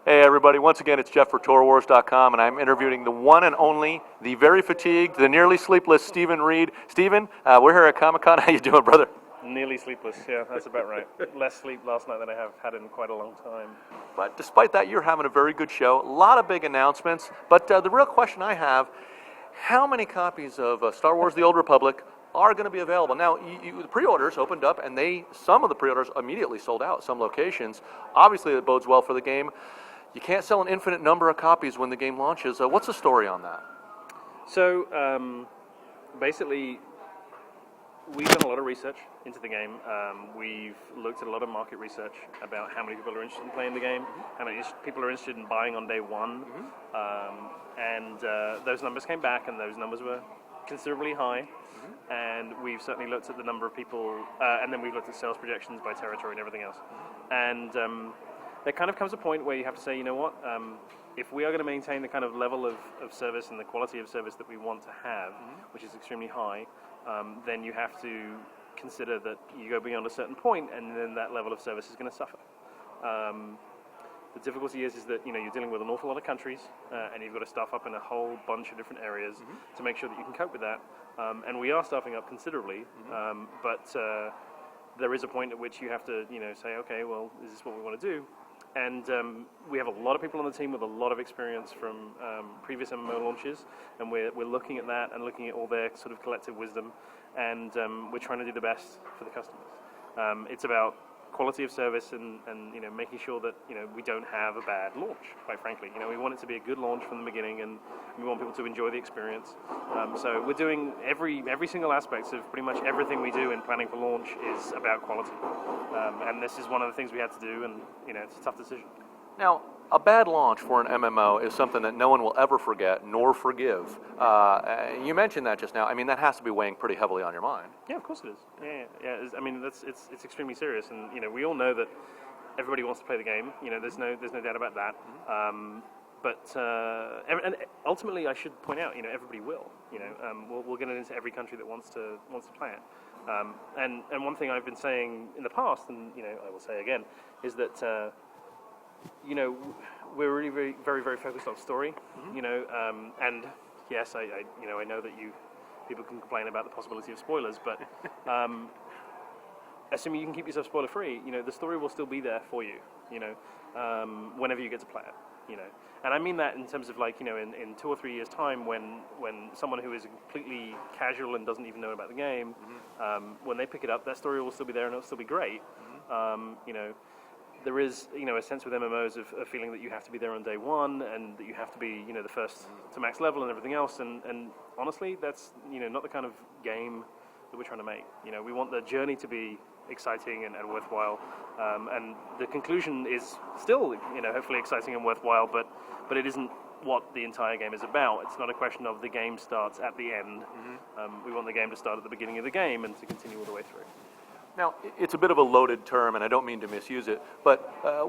Hey everybody, once again it's Jeff for TorWars.com, and I'm interviewing the one and only, the very fatigued, the nearly sleepless Stephen Reid. Stephen, we're here at Comic-Con. How you doing, brother? Nearly sleepless, yeah, that's about right. Less sleep last night than I have had in quite a long time. But despite that, you're having a very good show. A lot of big announcements, but the real question I have, how many copies of Star Wars The Old Republic are going to be available? Now, the pre-orders opened up, and some of the pre-orders immediately sold out at some locations. Obviously, it bodes well for the game. You can't sell an infinite number of copies when the game launches. What's the story on that? So, basically, we've done a lot of research into the game. We've looked at a lot of market research about how many people are interested in playing the game, how many people are interested in buying on day one, and those numbers came back, and those numbers were considerably high. And we've certainly looked at the number of people, and then we've looked at sales projections by territory and everything else. And there kind of comes a point where you have to say, you know what, if we are going to maintain the kind of level of service and the quality of service that we want to have, which is extremely high, then you have to consider that you go beyond a certain point, and then that level of service is going to suffer. The difficulty is that you're dealing with an awful lot of countries, and you've got to staff up in a whole bunch of different areas to make sure that you can cope with that. And we are staffing up considerably, but there is a point at which you have to say, okay, well, is this what we want to do? And we have a lot of people on the team with a lot of experience from previous MMO launches, and we're looking at that and looking at all their sort of collective wisdom, and we're trying to do the best for the customers. It's about quality of service and making sure that we don't have a bad launch, quite frankly. We want it to be a good launch from the beginning, and we want people to enjoy the experience. So we're doing every single aspect of pretty much everything we do in planning for launch is about quality. And this is one of the things we had to do, and it's a tough decision. Now, a bad launch for an MMO is something that no one will ever forget nor forgive. You mentioned that just now. I mean, that has to be weighing pretty heavily on your mind. Yeah, of course it is. Yeah. I mean, it's extremely serious, and we all know that everybody wants to play the game. There's no doubt about that. But ultimately, I should point out, everybody will. We'll get it into every country that wants to play it. And one thing I've been saying in the past, and I will say again, is that we're really very, very, very focused on story. And yes, I know that people can complain about the possibility of spoilers, but assuming you can keep yourself spoiler free, the story will still be there for you. Whenever you get to play it. And I mean that in terms of in 2 or 3 years' time, when someone who is completely casual and doesn't even know about the game, when they pick it up, that story will still be there and it'll still be great. There is a sense with MMOs of feeling that you have to be there on day one, and that you have to be the first to max level and everything else. And honestly, that's not the kind of game that we're trying to make. We want the journey to be exciting and worthwhile, and the conclusion is still hopefully exciting and worthwhile, but it isn't what the entire game is about. It's not a question of the game starts at the end. We want the game to start at the beginning of the game and to continue all the way through. Now, it's a bit of a loaded term, and I don't mean to misuse it, but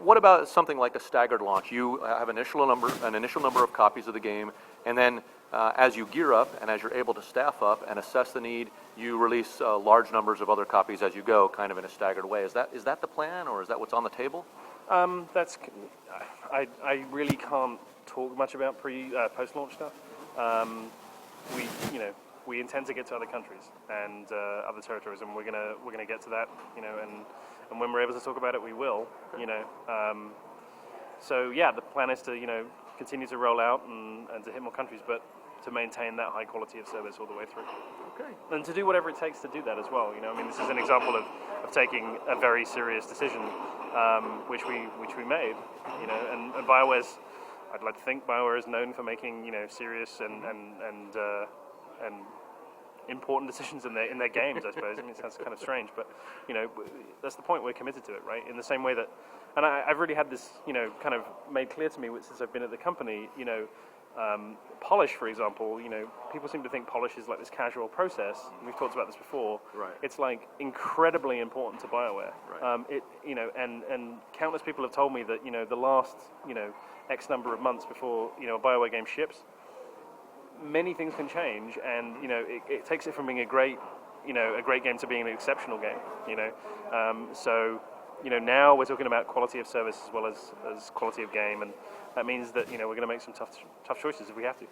what about something like a staggered launch? You have an initial number of copies of the game, and then as you gear up and as you're able to staff up and assess the need, you release large numbers of other copies as you go, kind of in a staggered way. Is that the plan, or is that what's on the table? I really can't talk much about post-launch stuff. We intend to get to other countries and other territories, and we're gonna get to that, and when we're able to talk about it, we will, So yeah, the plan is to continue to roll out and to hit more countries, but to maintain that high quality of service all the way through. Okay. And to do whatever it takes to do that as well. I mean, this is an example of taking a very serious decision, which we made. And BioWare's, I'd like to think BioWare is known for making serious and important decisions in their games, I suppose. I mean, it sounds kind of strange, but that's the point. We're committed to it, right? In the same way that, and I've really had this kind of made clear to me since I've been at the company. Polish, for example, people seem to think polish is like this casual process. We've talked about this before. Right. It's like incredibly important to BioWare. Right. And countless people have told me that the last X number of months before a BioWare game ships, many things can change, and it takes it from being a great game to being an exceptional game. So now we're talking about quality of service as well as quality of game, and that means that we're going to make some tough choices if we have to.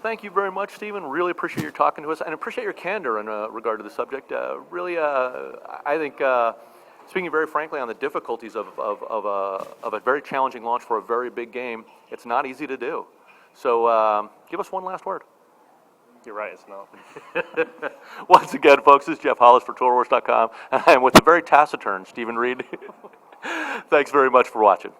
Thank you very much, Stephen. Really appreciate your talking to us, and appreciate your candor in regard to the subject. I think, speaking very frankly on the difficulties of a very challenging launch for a very big game, it's not easy to do. So give us one last word. You're right, it's not. Once again, folks, this is Jeff Hollis for TourWars.com, and I am with the very taciturn Stephen Reid. Thanks very much for watching.